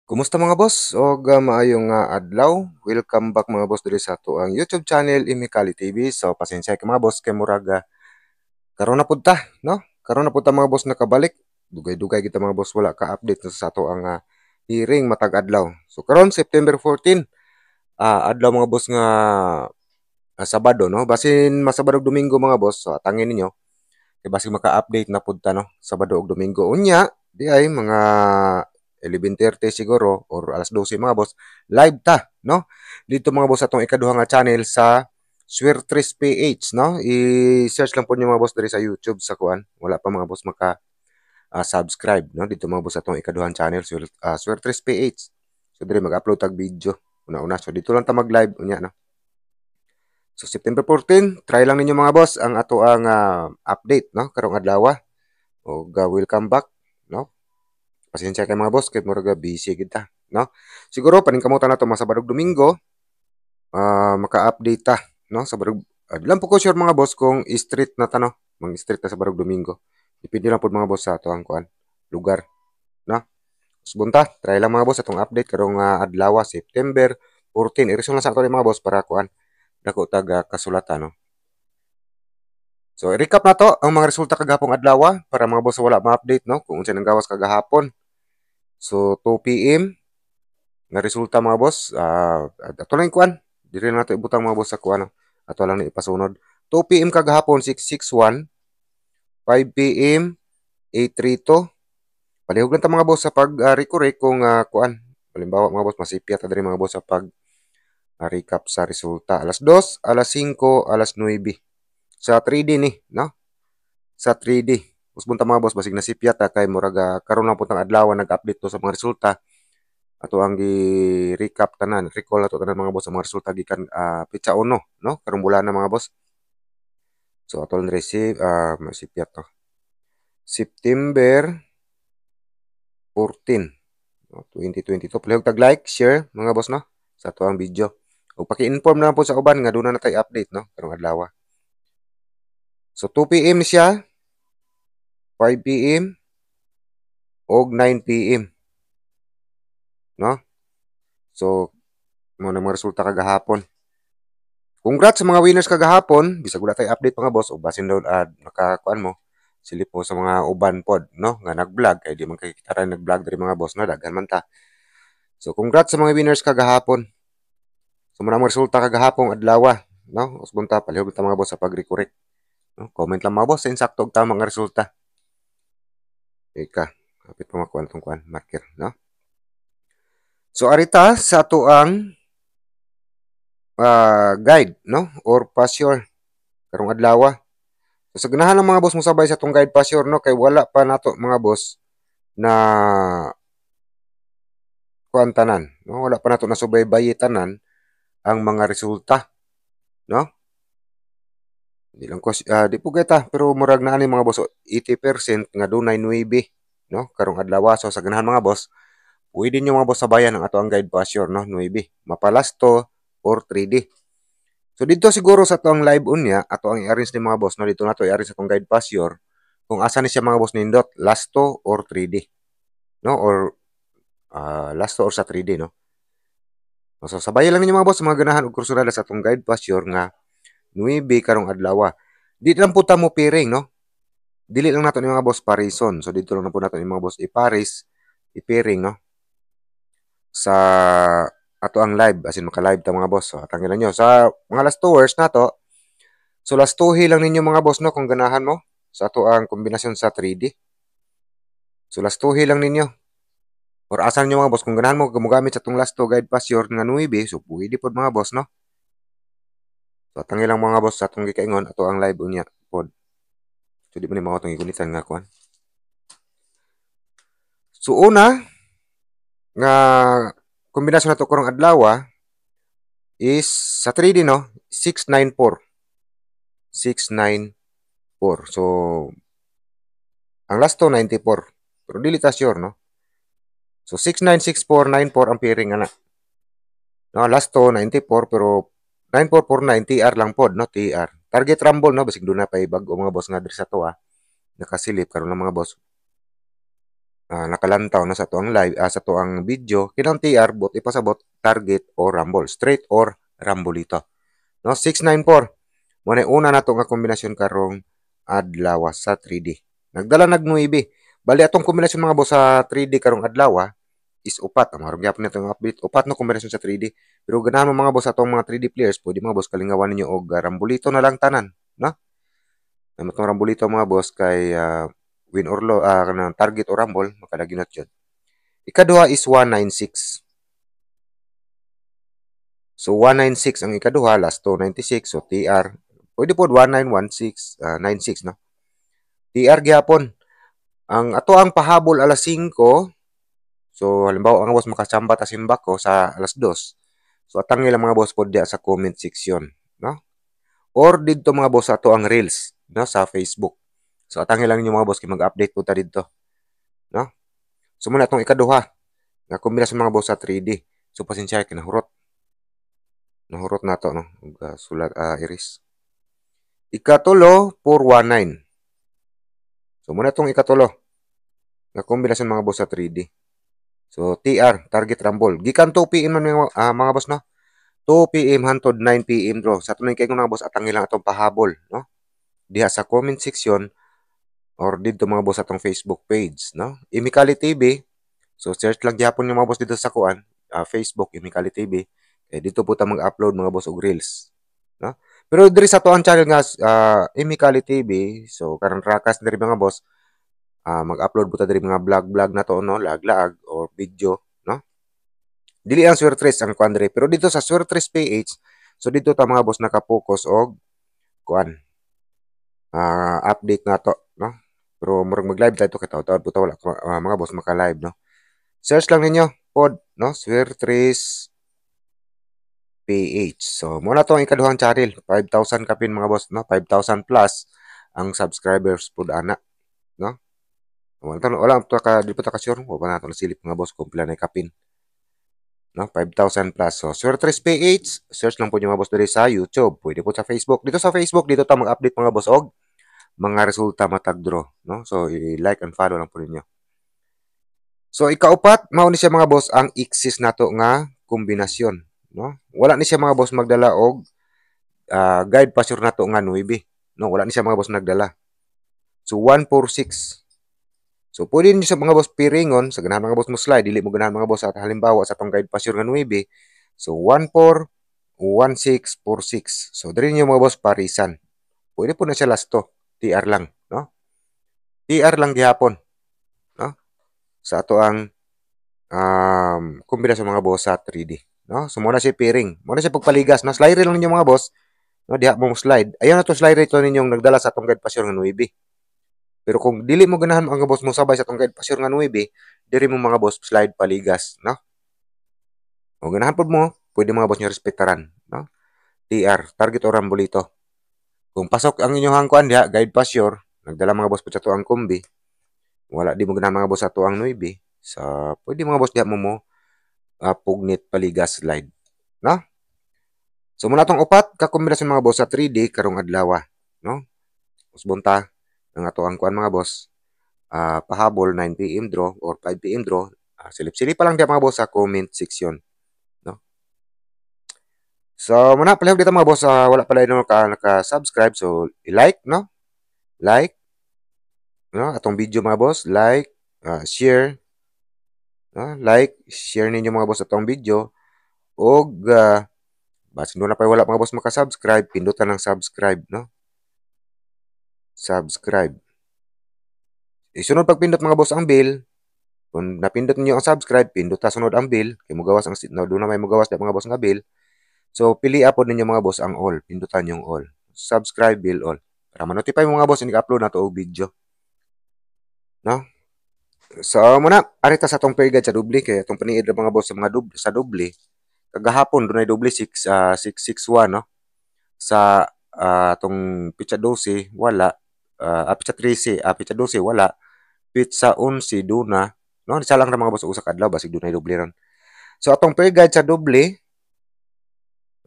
Kumusta mga boss? Maayong adlaw. Welcome back mga boss diri sa ato ang YouTube channel Imikali TV. So pasensya ka mga boss kay murag karon na pud ta, no? Karon na pud ta mga boss nakabalik. Dugay-dugay kita mga boss wala ka update sa ato ang hearing matag adlaw. So karon September 14, adlaw mga boss nga Sabado, no? Basin masabado ug Domingo mga boss. So atangin ninyo kay basig maka-update na pud ta, no? Sabado ug Domingo unya di ay mga 11:30 siguro or alas 12 mga boss, live ta, no? Dito mga boss atong ikaduha nga channel sa Swertres PH, no? I-search lang po niyo mga boss diri sa YouTube sa kuan. Wala pa mga boss maka subscribe, no? Dito mga boss atong ikaduhang channel Swertres PH. So diri mag-upload tag video una-una. So dito lang ta mag-live unya, no? So September 14, try lang ninyo mga boss ang ato ang update, no? Karong adlaw o welcome back, no? Pasensya kay mga boss kay murag busy kita, no? Siguro paningkamutan nato mga Sabado ug Domingo, maka-update ta, no? Sabado lang po ko sure mga boss kung street na ta, no? Mang street na Sabado ug Domingo. Depende lang po mga boss sa ato ang kuan lugar, no? Subunta, try lang mga boss atong update karong adlaw September 14. I-resume lang sa ato ni mga boss para kuan dako tag kasulatan, no? So, i-recap na to ang mga resulta kagahapong adlaw para mga boss wala ma-update, no? Kung unsa nang gawas kagahapon. So, 2 p.m. nga resulta mga boss. Ato lang kuan. Dili na nato ibutang mga boss sa kuan. Ato lang ni ipasunod. 2 p.m. kagahapon 661, 5 p.m. 832. Palihog lang ta mga boss sa pag-recurrect kung kuan. Halimbawa mga boss masipya ta diri mga boss sa pag recap sa resulta. Alas 2, alas 5, alas 9. Sa 3D ni, no? Sa 3D. Usbon ta mga boss basig nasipya ta kay murag karon lang putang adlaw nag-update to sa mga resulta. Ato ang gi-recap tanan, recall ato tanan mga boss ang mga resulta gikan pitsa 1, no? Karong bulan na mga boss. So ato lang receive masipya to. September 14, no? 2022. Palihog tag like, share mga boss, no? Sa ato ang video. Ug paki-inform na po sa uban nga doon na tay update, no? Karong adlaw. So 2 p.m. siya, 5 p.m. og 9 p.m. no? So mo na mga resulta kagahapon. Congrats sa mga winners kagahapon. Bisag wala tay update mga boss o basin daw nakakuan mo silip mo sa mga uban pod, no? Nga nag-vlog kay di man kay kita ra nag-vlog diri mga boss, no? Daghan man ta. So congrats sa mga winners kagahapon. So mo na mga resulta kagahapon adlaw, no? Usbon ta palihog ta mga boss sa pag-recorrect. No? Comment lang mga boss sa insakto og tama nga resulta. Ika, kapit pa makuan tong kuan marker, no? So arita sa ato ang guide, no? Or pasture karong adlaw. So, sa ganahan ng mga boss mo sabay sa tong guide pasture, no? Kay wala pa nato mga boss na kuan tanan, no? Wala pa nato na subaybayi tanan ang mga resulta, no? Di lang ko di po kita pero murag na ani mga boss 80% nga dunay 9, no? Karong adlaw. So sa ganahan mga boss, pwede nyo mga boss sabayan ang ato ang guide pasture, no? 9. Mapalasto or 3D. So dito siguro sa atong live unya, ato ang i-arrange ni mga boss, no? Dito nato i-arrange sa atong guide pasture kung asa ni siya mga boss nindot, lasto or 3D, no? Or lasto or sa 3D, no? So sabayan lang ninyo mga boss mga ganahan ug kursunada sa atong guide pasture nga 9 karong adlaw. Di lang po ta mo piring, no? Dili lang nato ni mga boss parison. So dito lang na po nato ni mga boss i-paris, i-pairing, no? Sa ato ang live, as in maka-live ta mga boss. So tangilan nyo. Sa mga last 2 hours nato, so last 2 lang ninyo mga boss, no? Kung ganahan mo sa ato ang kombinasyon sa 3D. So last 2 lang ninyo. Or asan nyo mga boss, kung ganahan mo gumagamit sa itong last 2 guide pasture nga 9, so pwede po mga boss, no? So tangilang mga boss sa atong gikaingon, ato ang live unya pod. So di mo ni mga itong igunitan nga kuan. So una, nga kombinasyon na to karong adlaw is sa 3D, no? 694. 694. So ang last to 94. Pero dili ta sure, no? So 696494 ang pairing ana. No, last to 94 pero 9449 TR lang pod, no? TR. Target rumble, no? Basig doon na pa bag-o mga boss nga diri sa to Nakasilip karon lang mga boss. nakalantaw na sa tuang live, sa tuang video, kinang TR, bot ipasabot, target o rumble. Straight or rumble ito. No? 694. Muna una na ito nga kombinasyon karong adlaw sa 3D. Nagdala nag-9. Bali atong kombinasyon mga boss sa 3D karong adlaw is upat. Marong gyapon nito nga update. Upat na kombinasyon sa 3D. Pero ganahan mo mga boss atong mga 3D players, pwede mga boss kalingawan ninyo og rambulito na lang tanan, no? Ang matong rambulito mga boss kay win or low, kanang target o rumble, makadaginot yun. Ikaduha is 196. So 196 ang ikaduha, last 296, so TR. Pwede po 1916, 96, no? TR gyapon. Ang ato ang pahabol alas 5. So halimbawa ang boss makachamba ta simba ko sa alas 2. So atang nila mga boss pod dia sa comment section, no? Or didto mga boss ato ang reels, no, sa Facebook. So atang lang ninyo mga boss kay mag-update po ta didto, no? So muna atong ikaduha nga kombinasyon mga boss sa 3D. So pasensya kay nahurot. Nahurot na to, no? Sulat iris. Ikatulo 419. So muna itong ikatulo nga kombinasyon mga boss sa 3D. So TR, target rumble. Gikan 2 PM man mga boss, no? 2 PM hantod 9 PM draw. Sa tunay kay mga boss atang ilang atong pahabol, no? Diha sa comment section or dito mga boss atong Facebook page, no? Imikali TV. So search lang gyapon yung mga boss dito sa kuan, Facebook Imikali TV. Eh dito po ta mag-upload mga boss og reels, no? Pero diri sa to ang channel nga Imikali TV, so karang rakas diri mga boss, mag-upload po ta diri mga vlog na to, no, lag-lag or video, no? Dili ang Swertres ang kuan diri, pero dito sa Swertres PH, so dito ta mga boss naka-focus og kuan, update na to, no? Pero murag mag-live tayo kay taw-taw po ta wala mga boss maka-live, no? Search lang ninyo pod, no, Swertres PH. So muna to ang ikaduhang channel, 5,000 kapin mga boss, no? 5,000 plus ang subscribers pod ana, no? Wala pa ka, di pa ta ka-sure. Wala na ito nasilip mga boss kung pila na kapin. No? 5,000 plus. So, Swertres PH, search lang po yung mga boss dito sa YouTube. Pwede po sa Facebook. Dito sa Facebook, dito ta mag-update mga boss og mga resulta matag draw. No? So, i-like and follow lang po ninyo. So, ikaupat, mao ni siya mga boss ang X's nato nga kombinasyon. No? Wala ni siya mga boss magdala og guide password nato nga 9. No? Wala ni siya mga boss nagdala. So, 146. So, pwede nyo sa mga boss piringon, sa ganahan mga boss mo slide, dili mo ganahan mga boss at halimbawa sa itong guide password nga 9. So, 14, 1646. So, dali nyo mga boss parisan. Pwede po na siya last to. TR lang, no? TR lang gihapon, no? Sa ato ang kombinasyon mga boss sa 3D, no? So, muna siya piring. Muna siya pagpaligas, no? Slide lang ninyo mga boss, no? Diha mo slide. Ayun na to slide ito ninyong nagdala sa itong guide password nga 9. Pero kung dili mo ganahan ang boss mo sabay sa tong guide pasyor nga 9, diri mo mga boss slide paligas, no? O ganahan pod mo, pwede mga boss nyo respektaran, no? TR, target o rambolito. Kung pasok ang inyong kuan diha, guide pasyor, nagdala mga boss po sa tuang kumbi, wala di mo ganahan mga boss sa tuang 9, sa pwede mga boss diha mo pugnit paligas slide, no? So muna tong upat ka kombinasyon mga boss sa 3D karong adlaw, no? Usbunta ang ato ang kuan mga boss. Pahabol 9 PM draw or 5 PM draw, silip-silip pa lang diya mga boss sa comment section, no? So muna palihog dito mga boss, wala pala no naka-subscribe, so i-like, no? Like, no, atong video mga boss, like, share, no? Like, share ninyo mga boss atong video og basin do na pa wala mga boss maka-subscribe, pindutan ng subscribe, no? Subscribe. Isunod pagpindot mga boss ang bell. Kung napindot niyo ang subscribe, pindot ta sunod ang bell. Kay mugawas ang doon na may mugawas da mga boss nga bell. So pili po ninyo mga boss ang all. Pindutan yung all. Subscribe bell all. Para ma-notify mo mga boss ini upload na to og video. No? So muna arita sa tong pair guide sa doble kay atong paniid mga boss sa mga sa doble. Kagahapon dunay doble 661, no? Sa atong pitsa 12 wala, pitsa 13, pitsa 12 wala. Pizza 11 duna, no? Isa lang ra mga boss usa ka adlaw basig dunay doble ron. So atong pair guide sa doble,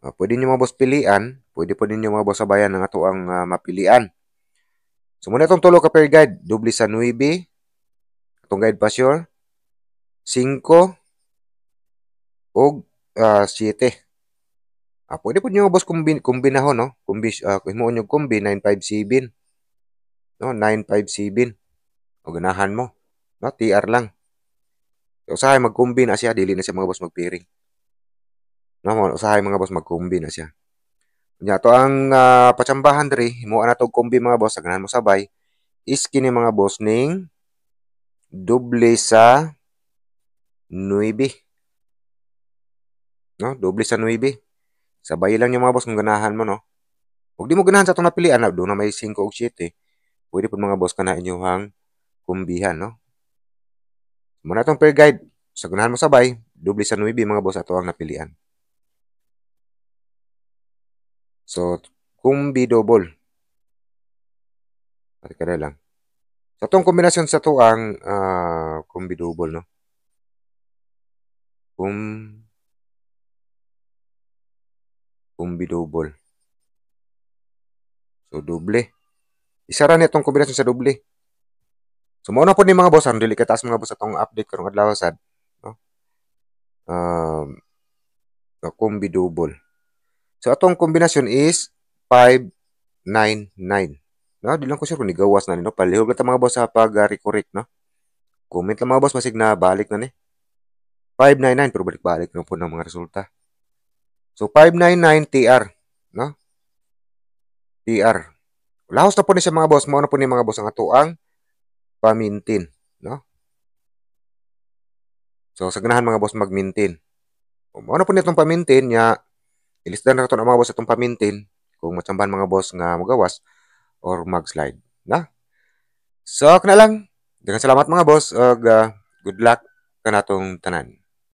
pwede niyo mga boss pilian, pwede po ninyo mga boss sabayan ng ato ang mapilian. So muna itong tulo ka pair guide, doble sa 9, Atong guide pa sure 5 ug 7. Pwede po nyo boss kumbinahon, no? Himuon nyo kumbi 957, no? 957. O ganahan mo, no? TR lang. So, usahay magkumbi na siya, dili na siya mga boss magpiring. No, usahay mga boss magkumbi na siya. Nya to ang patsambahan diri, himuan na to kumbi mga boss, ganahan mo sabay. Is kini mga boss ning doble sa 9. No? Doble sa 9. Sabay lang yung mga boss kung ganahan mo, no? Huwag di mo ganahan sa itong napilian, na doon na may 5 o 7. Pwede po mga boss ka na inyong kumbihan, no? Muna itong per guide. Sa ganahan mo sabay, doble sa 9 mga boss ato ang napilian. So, kumbi double. Pati ka na lang. So, itong kombinasyon sa ito ang kumbi double, no? Kumbi double. So, doble. Isa ra itong kombinasyon sa doble. So, mauna po ni mga boss, ang dili kataas mga boss atong update karong adlaw sad, no? Kumbi double. So, atong kombinasyon is 599. No, di lang ko sure kung nigawas na ni, no? Palihog lang ta mga boss sa pag-recorrect, no? Comment lang mga boss, masig na balik na ni. 599, pero balik-balik na po ng mga resulta. So, 599 TR, no? TR. Lahos na po ni siya mga boss. Mauna po ni mga boss ang atuang pamintin, no? So, sa ganahan mga boss magmintin. Mauna po ni itong pamintin, niya, ilisdan na ito ng mga boss itong pamintin kung matsambahan mga boss nga magawas or mag-slide, na? So, kana lang. Daghang salamat mga boss, ug good luck kanatong tanan.